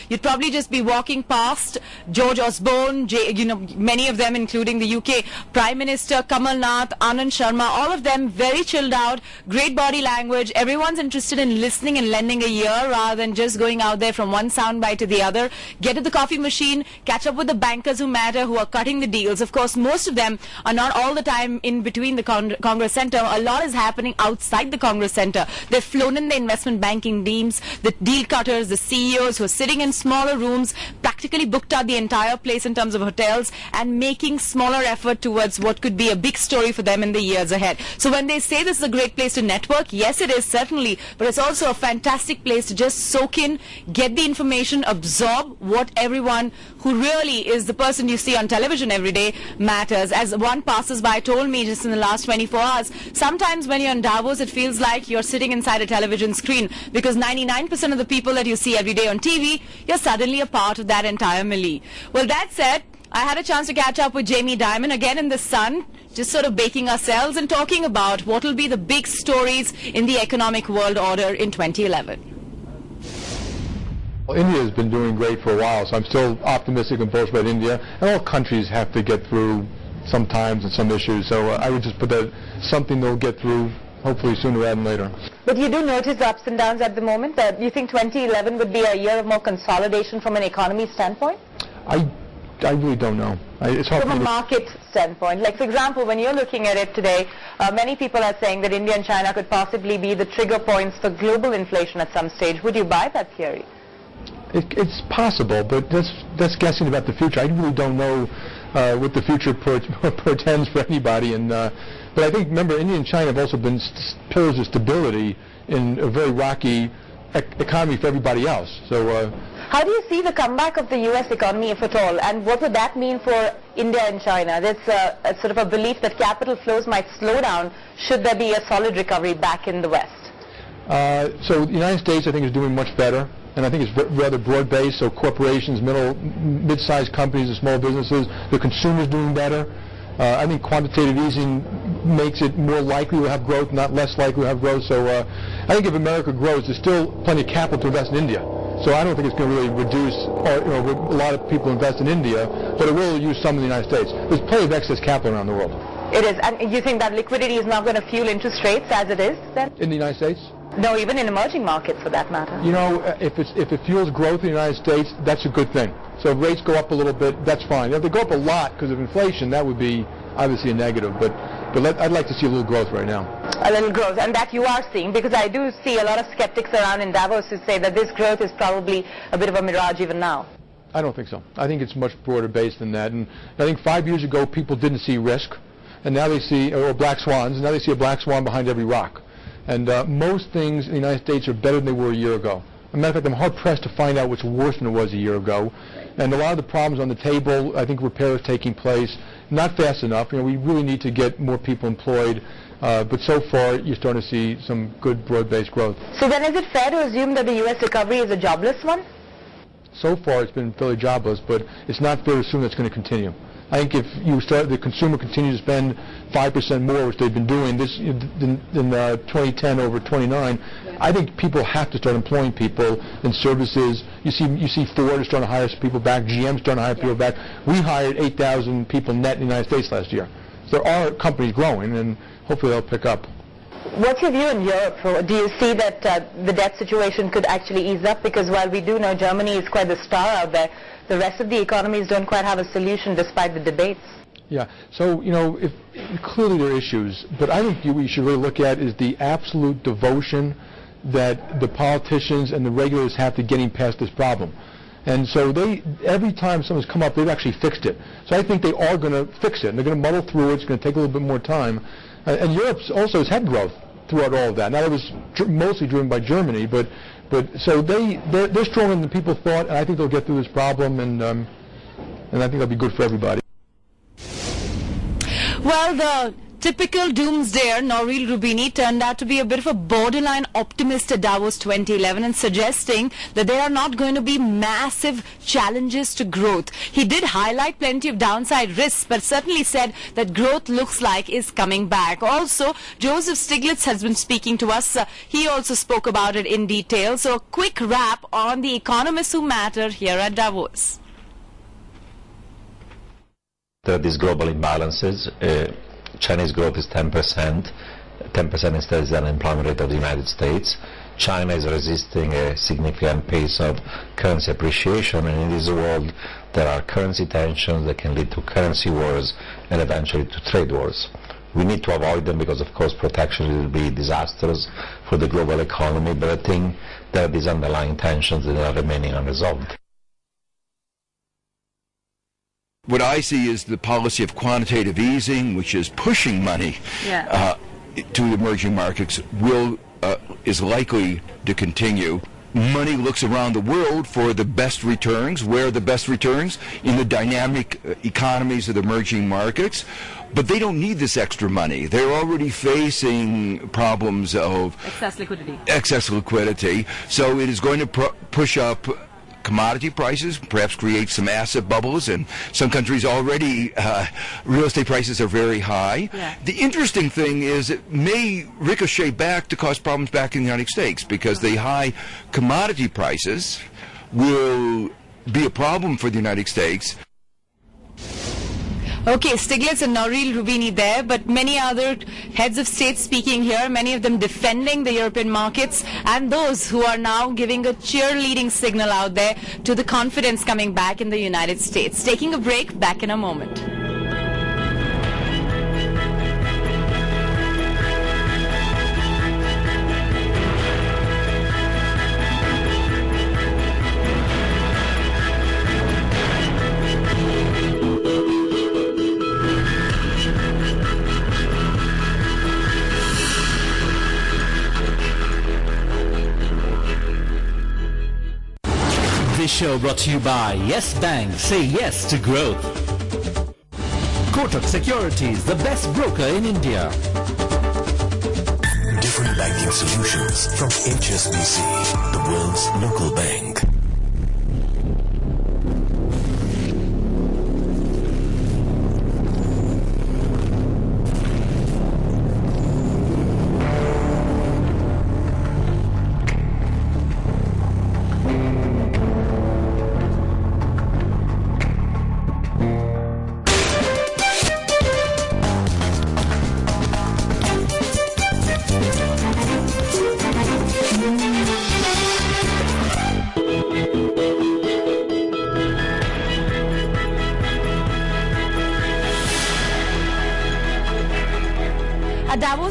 You'd probably just be walking past George Osborne, many of them, including the UK Prime Minister, Kamal Nath, Anand Sharma, all of them very chilled out, great body language. Everyone's interested in listening and lending a ear rather than just going out there from one soundbite to the other. Get to the coffee machine, catch up with the bankers who matter, who are cutting the deals. Of course, most of them are not all the time in between the Congress Centre. A lot is happening outside the Congress Centre. They've flown in the investment banking teams, the deal cutters, the CEOs who are sitting in smaller rooms, practically booked out the entire place in terms of hotels and making smaller effort towards what could be a big story for them in the years ahead. So when they say this is a great place to network, yes it is certainly, but it's also a fantastic place to just soak in, get the information, absorb what everyone who really is the person you see on television every day matters. As one passersby told me just in the last 24 hours, sometimes when you're in Davos it feels like you're sitting inside a television screen because 99% of the people that you see every day on TV, you're suddenly a part of that entire melee. Well, that said, I had a chance to catch up with Jamie Dimon again in the sun, just sort of baking ourselves and talking about what will be the big stories in the economic world order in 2011. Well, India has been doing great for a while, so I'm still optimistic and bullish about India. And all countries have to get through sometimes and some issues, so I would just put that something they'll get through hopefully sooner rather than later. But you do notice the ups and downs at the moment. You think 2011 would be a year of more consolidation from an economy standpoint? I really don't know. It's hard from a market standpoint. Like, for example, when you're looking at it today, many people are saying that India and China could possibly be the trigger points for global inflation at some stage. Would you buy that theory? It's possible, but that's guessing about the future. I really don't know what the future portends for anybody. But I think, remember, India and China have also been pillars of stability in a very rocky economy for everybody else. So, how do you see the comeback of the U.S. economy, if at all, and what would that mean for India and China? There's a sort of a belief that capital flows might slow down should there be a solid recovery back in the West. So the United States, I think, is doing much better. And I think it's rather broad-based, so corporations, mid-sized companies and small businesses, the consumer's doing better. I think quantitative easing makes it more likely to have growth, not less likely to have growth. So I think if America grows, there's still plenty of capital to invest in India. So I don't think it's going to really reduce, a lot of people invest in India, but it will use some in the United States. There's plenty of excess capital around the world. It is. And you think that liquidity is not going to fuel interest rates as it is then? In the United States? No, even in emerging markets for that matter. You know, if it fuels growth in the United States, that's a good thing. So if rates go up a little bit, that's fine. If they go up a lot because of inflation, that would be obviously a negative. But I'd like to see a little growth right now. A little growth, and that you are seeing, because I do see a lot of skeptics around in Davos who say that this growth is probably a bit of a mirage even now. I don't think so. I think it's much broader based than that. And I think 5 years ago people didn't see risk, and now they see, or black swans, and now they see a black swan behind every rock. And most things in the United States are better than they were a year ago. As a matter of fact, I'm hard-pressed to find out what's worse than it was a year ago. And a lot of the problems on the table, I think repair is taking place, not fast enough. You know, we really need to get more people employed. But so far, you're starting to see some good broad-based growth. So then is it fair to assume that the U.S. recovery is a jobless one? So far, it's been fairly jobless, but it's not fair to assume that's going to continue. I think if the consumer continues to spend 5% more, which they've been doing this in 2010 over 29, I think people have to start employing people in services. You see Ford is starting to hire some people back. GM's starting to hire people back. We hired 8,000 people net in the United States last year. So there are companies growing, and hopefully they'll pick up. What's your view in Europe? Do you see that the debt situation could actually ease up? Because while we do know Germany is quite the star out there, the rest of the economies don't quite have a solution despite the debates. Yeah, so, clearly there are issues, but I think what you should really look at is the absolute devotion that the politicians and the regulators have to getting past this problem. And so every time something's come up, they've actually fixed it. So I think they are going to fix it, and they're going to muddle through it. It's going to take a little bit more time. And Europe also has had growth throughout all of that. Now, it was mostly driven by Germany, but so they're stronger than people thought, and I think they'll get through this problem, and I think that'll be good for everybody. Well, the Typical doomsdayer Nouriel Roubini turned out to be a bit of a borderline optimist at Davos 2011 and suggesting that there are not going to be massive challenges to growth. He did highlight plenty of downside risks, but certainly said that growth looks like is coming back. Also, Joseph Stiglitz has been speaking to us. He also spoke about it in detail. So a quick wrap on the economists who matter here at Davos. There are these global imbalances. Chinese growth is 10%. 10% instead is the unemployment rate of the United States. China is resisting a significant pace of currency appreciation, and in this world there are currency tensions that can lead to currency wars and eventually to trade wars. We need to avoid them because, of course, protection will be disastrous for the global economy, but I think there are these underlying tensions that are remaining unresolved. What I see is the policy of quantitative easing, which is pushing money to emerging markets, is likely to continue. Money looks around the world for the best returns. Where are the best returns? In the dynamic economies of the emerging markets. But they don't need this extra money. They're already facing problems of excess liquidity. So it is going to push up commodity prices, perhaps create some asset bubbles, and some countries already real estate prices are very high. The interesting thing is it may ricochet back to cause problems back in the United States, because the high commodity prices will be a problem for the United States. Okay, Stiglitz and Nouriel Roubini there, but many other heads of state speaking here, many of them defending the European markets, and those who are now giving a cheerleading signal out there to the confidence coming back in the United States. Taking a break, back in a moment. This show brought to you by Yes Bank. Say yes to growth. Kotak Securities, the best broker in India. Different banking solutions from HSBC, the world's local bank. Davos